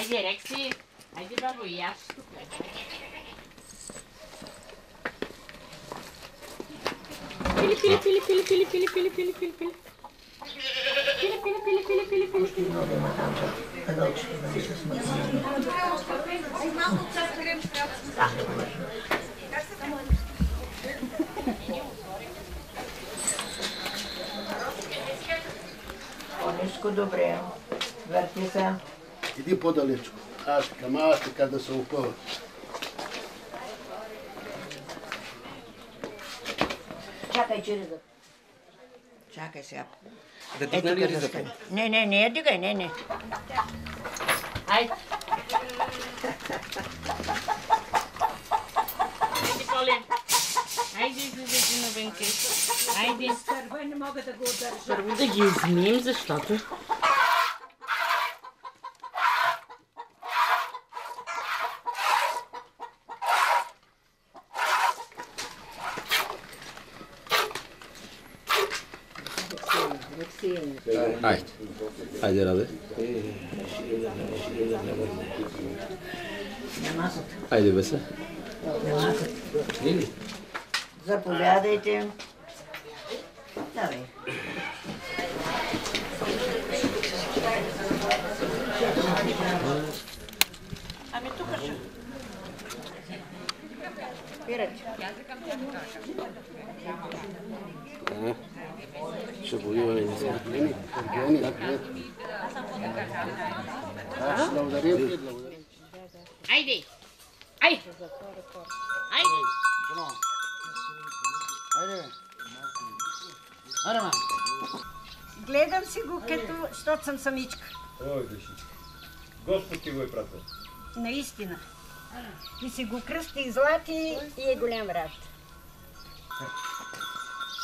Айде, Рекси. Айде, бабо, и аз тук. Пили, пили, пили, пили, пили, пили, пили, пили, пили, пили. Пили, пили, пили, пили, пили, пили, пили. По-ниско добре. Върти се. Иди по-далечко. Аз така да се опъва. Чакай, че риза. Чакай сега. Да дигна ли ризата? Не я дигай, не. Айде. Айде, Коли. Айде, излизайте навънка. Айде. Първо не мога да го удържа. Първо да ги измием, защото... Айде, Раде. На масата. Айде, Веса. На масата. Заповядайте. Давай. Ами тук ще. Пирате. Ще воюваме не сега. Благодарим. Айде! Ай! Айде! Айде, Гледам си го, като, защото съм самичка. Ой, душичка. Господ ти го е пратил. Наистина. И си го кръсти и злати и е голям рад.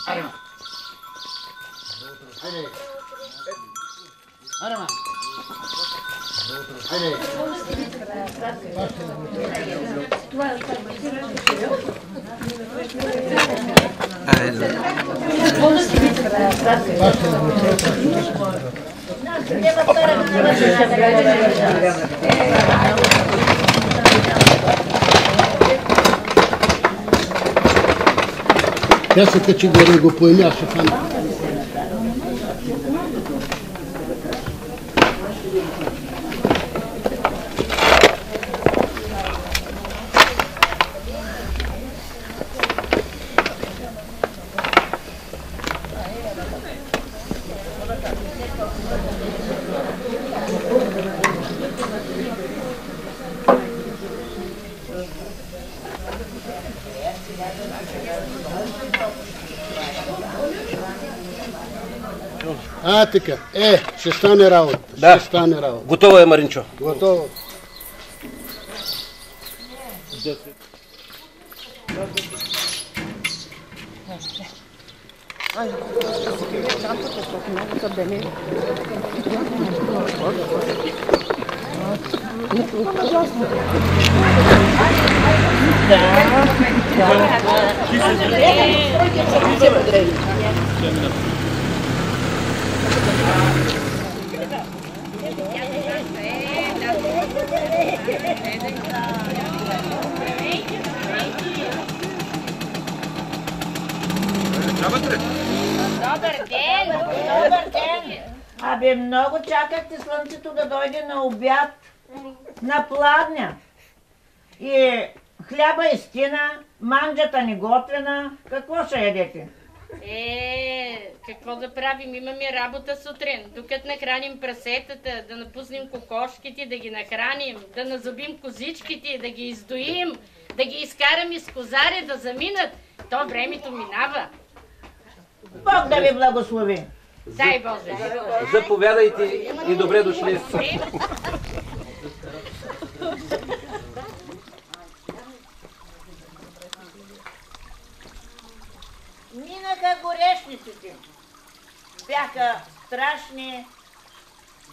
Айде, Тя се качи горе, го поемя шафана. Така, ще стане работа. Да. Ще стане работа. Готово е, Маринчо. Готово. Добър ден! Добър ден! Абе, много чакахте слънцето да дойде на обяд. На пладня. И хляба истина, манджата ни готвена. Какво ще ядете? Какво да правим? Имаме работа сутрин. Докато нахраним прасетата, да напуснем кокошките, да ги нахраним, да назубим козичките, да ги издоим, да ги изкараме с козаре, да заминат, то времето минава. Бог да ви благослови. Дай Боже! Заповядайте и добре дошли. Минаха горешниците. Бяха страшни,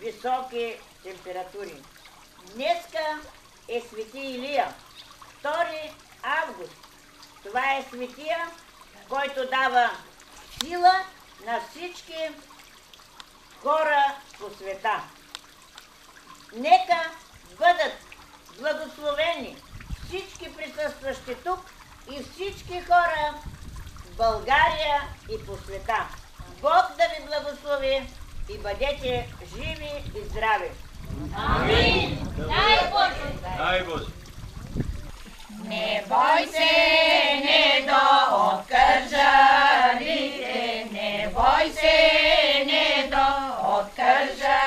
високи температури. Днеска е Свети Илия, 2 август. Това е светия, който дава сила на всички хора по света. Нека бъдат благословени всички присъстващи тук и всички хора в България и по света. Бог да ви благослови и бъдете живи и здрави! Амин! Дай Боже! Дай Боже! Не бой се, не да откържалите, не бой се, не да откържалите,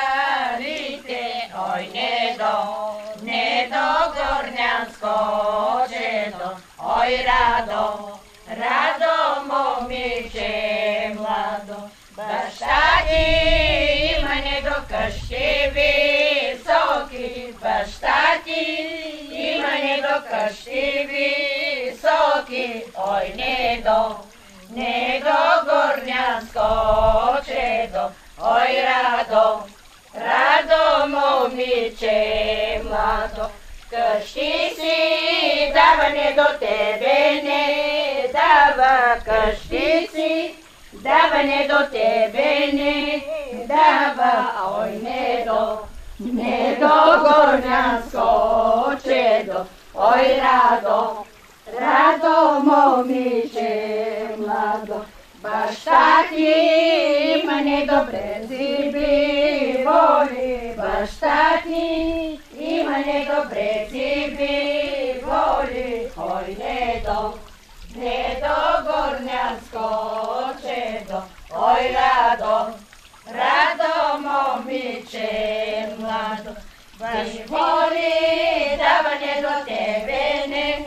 ой не до горнянско чедо, ой радо, радо момиче младо, баща ти има не до къщи високи, баща ти има не до къщи високи, ой не до горнянско чедо, ой радо, радо момиче младо, къщи си дава не до тебе не дава, къщи си дава не до тебе не дава, ой не до горнянско чедо, ой радо, радо момиче младо, баща ти има недобре зиби воли, баща ти има недобре зиби воли, ой не до горнянско чедо, ой радо, радо момиче младо, ви воли дава не до тебе не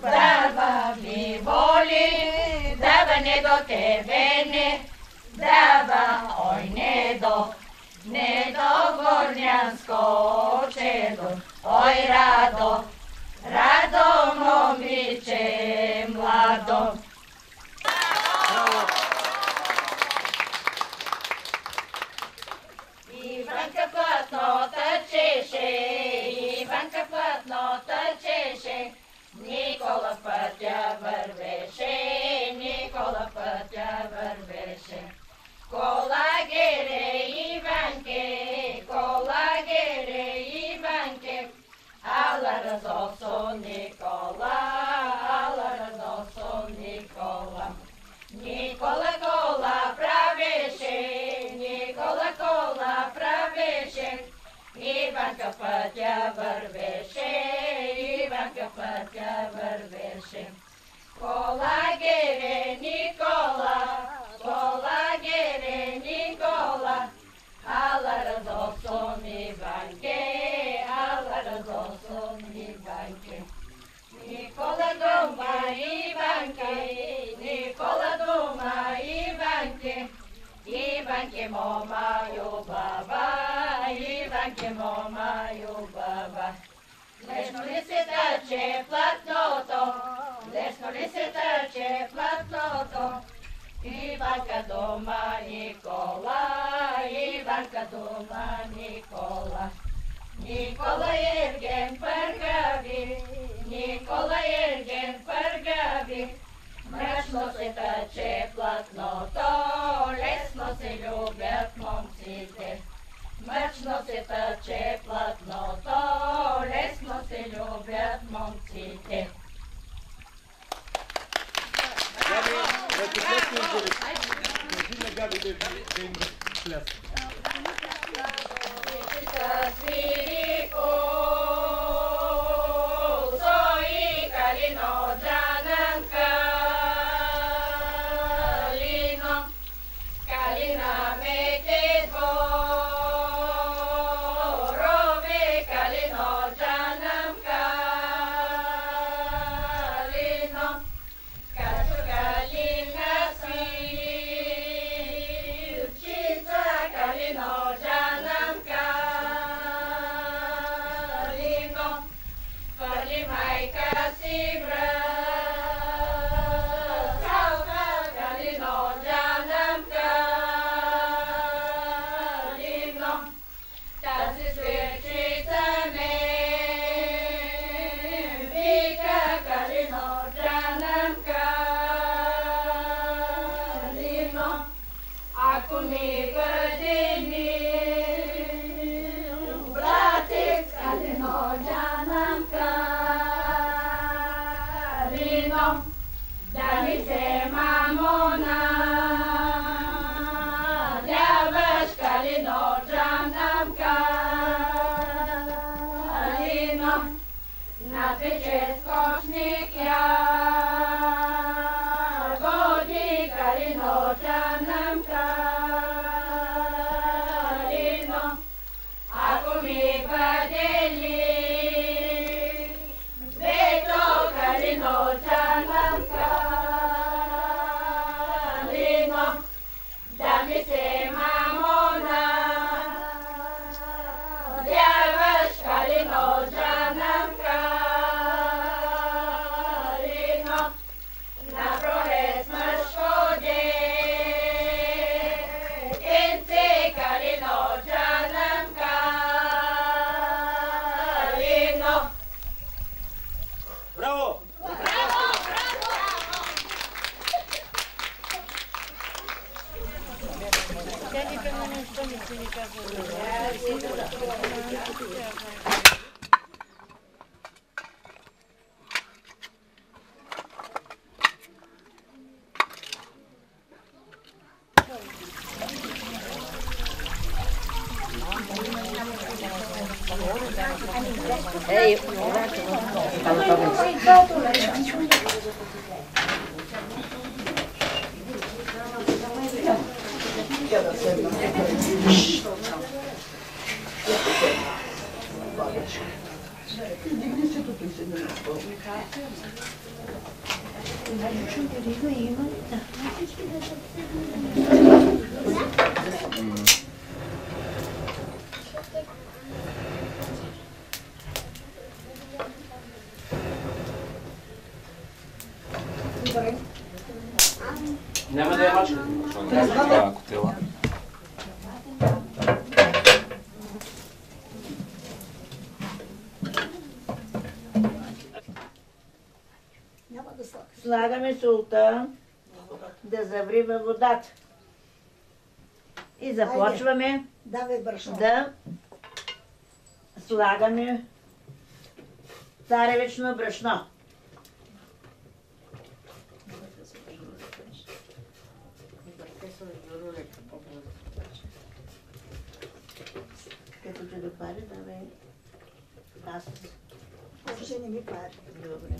дава, ви воли дава не до тебе не дава, ой не до горнянско чедо, ой радо, радо момиче младо. Иванка платно тъчеше, Иванка платно тъчеше, Никола пътя вървеше, Никола пътя вървеше. Колагере Иванке, колагере Иванке, ала разосо Никола, ала разосо Никола. Никола кола правеше, Никола кола правеше, Иванка пътя вървеше, Иванка пътя вървеше. Колагере Никола, колагере Никола, ала разосом Иванке, ала разосом Иванке. Никола дома Иванке, Никола дома Иванке, Иванке мома любава, Иванке мома любава. Лесно ли се тъче платното, лесно ли се тъче платното, Иванка дома Никола, Иванка дома Никола. Никола Ерген пъргави, Никола Ерген пъргави, мрачно се тъче платното, лесно се любят момците. Мрачно се тъче платното, лесно се любят момците. Защо ми си ни казва? Няма да я мачка. Ако тела. Слагаме солта да заври във водата. И започваме да слагаме царевично брашно. Като те допари, давай аз. Въобще не ми пари. Добре.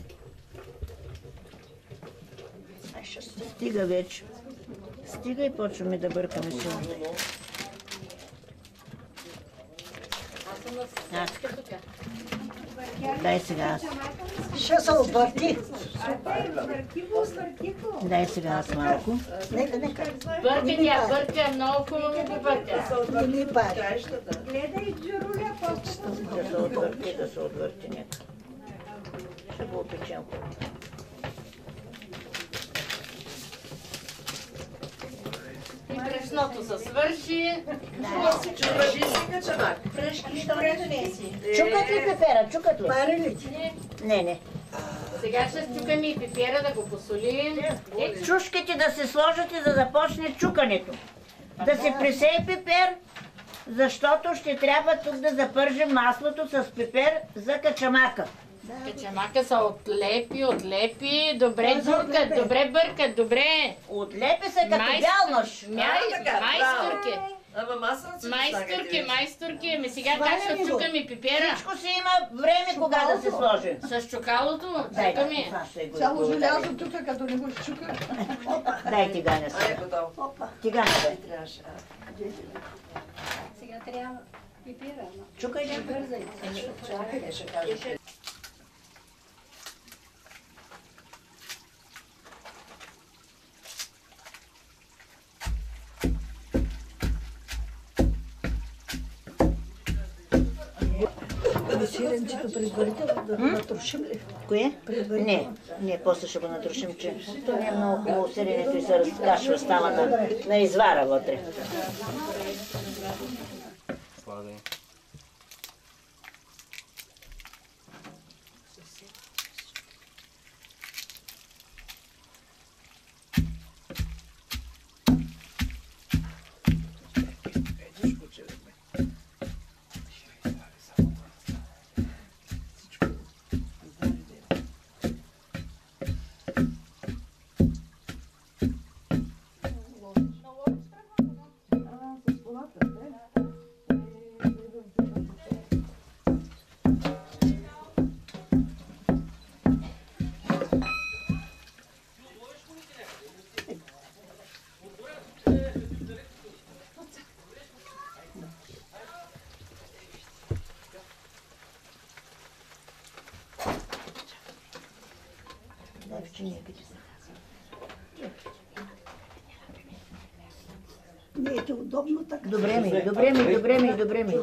Стига вече. Стига и почваме да бъркаме солта. Дай сега аз. Ще се обърти. Дай сега аз малко. Нека, нека. Бърка тя, бърка, много хубаво го бърка. Не ми пари. Да се отвърти нека. Ще го опечем. И брашното се свърши. Чукат ли пепера? Чукат ли? Пари ли ти? Не. Сега ще чукаме и пипера да го посолим. Чушките да се сложат и да започне чукането. Да се присее пипер, защото ще трябва тук да запържем маслото с пипер за качамака. Качамака са отлепи. Добре дуркат, добре бъркат, добре. Отлепи се като бял нож. Майсторки. Ама Майсторки. Ами сега как ще чукаме пипера? Всичко си има време кога да се сложи. С чукалото Дай, чукаме. това ще го Цяло изготвя. желязо тук, като не го щука. Дай тиганя сега. Тиганя бе. Сега трябва пипира. Чукай ли? Сиренцето предварително да го натрушим ли? Кое? Не, после ще го натрушим, че то не е много хубаво сиренето и се разкашва, става на извара вътре. Слагай. Не е удобно така. Добре ми.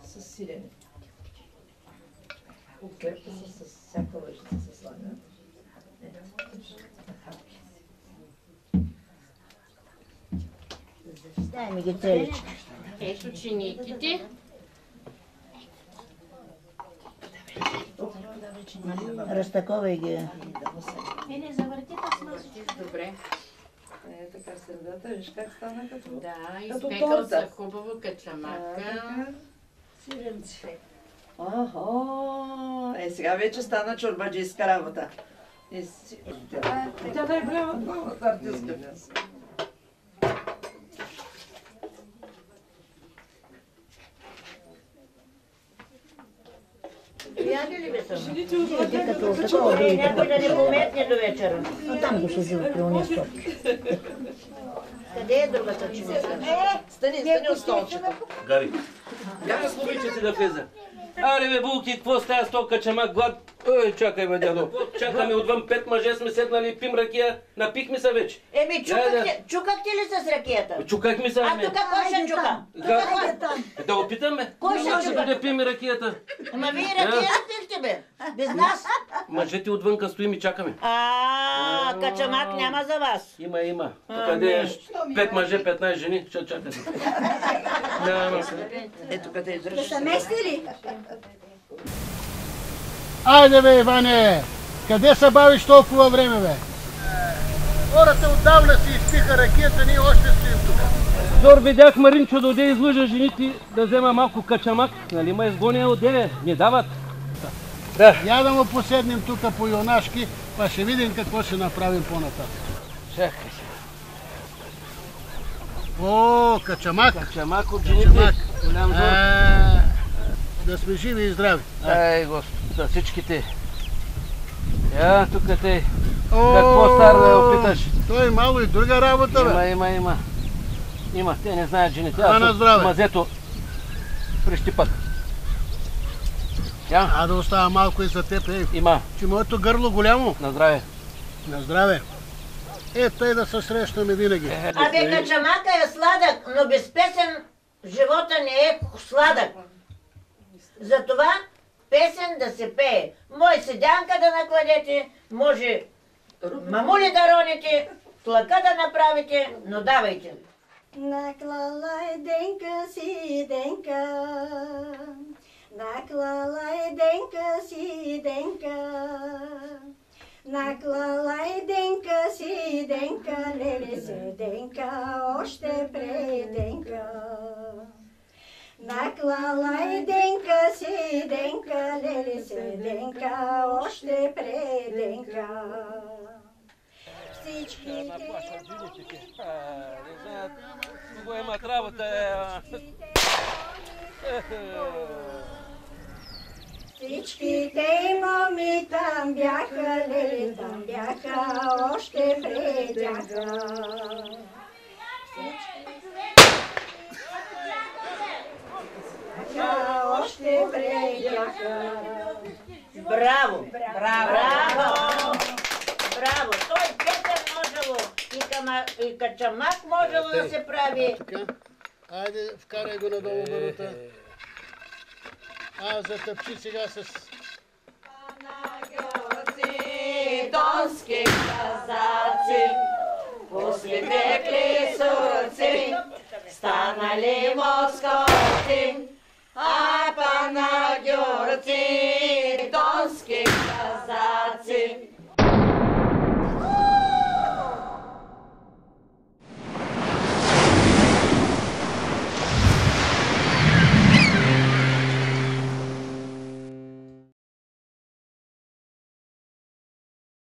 С сирене. Оклепта се с всяка лъжица се слага. Дай ми ги целички. Ето чиниките. Разтаковай ги. Не завърти с масло. Добре. Така средата, виж как стана като... Да, Като изпекал торта. са хубаво качамака. Сиренци. Сега вече стана чорбаджийска работа. Тя да е голямата артистка днес. Яди ли бе съм? Като такова Някой да не пометне до вечера. А там го ще взема при уния стопки. Къде е другата чинеска? Стани от столчето. Гари. Я слушайте ти да влезе. Аре бе, булки, какво става с то качамак, глад? Ой, чакай бе, дядо. Чакаме отвън 5 мъже, сме седнали и пим ракия. Напихме се вече. Еми, чукахте ли с ракията? Чукахме се, А ме. тук кой ще чука? Да опитаме. Кой ще чука? Да пием ракията. Ама вие ракия пихте бе? Без нас? Мъжете отвънка стоим и чакаме. Качамак няма за вас. Има. Къде е 5 мъже, 15 жени? Ще чакате. Няма. Ето къде е дръж. Са мести ли? Айде бе, Иване! Къде се бавиш толкова време, бе? Хората отдавна си изпиха ракията, ние още стоим тук. Зор, видях Маринчо да оде излъжа жените да взема малко качамак. Нали ма изгоня отде, не дават. Я да му поседнем тук по юнашки, па ще видим какво ще направим по-нататък. Чакай се. О, качамак! Качамак от жените. Голям Зор. Да сме живи и здрави. Ай, Господи, за всичките. Я, тук те. Какво стар да опиташ? Той мало и друга работа, бе. Има, те не знаят жените. На здраве. Мазето прищипат. Я? А да остава малко и за теб, ей. Има. Че моето гърло голямо. На здраве. На здраве. Тъй да се срещаме винаги. Абе, качамака е сладък, но без песен живота не е сладък. Затова песен да се пее. Мой седянка да накладете, може мамули да родите, тлака да направите, но давайте. Наклалай денка си денка, наклалай денка си денка, наклалай денка си денка, леле се денка, още преденка. Наклалай денка си денка, леле се денка, още преденка. Всичките Кого имат работа? Всичките моми там бяха, леле там бяха, още предяха. Още предяха. Браво! Браво! Браво! Той песен можело и качамак можело да се прави. Така. Айде, вкарай го надолу барута. Затъпчи сега с... Донски казаци, после тепли сурци, станали московци, а панагюрци, донски казаци.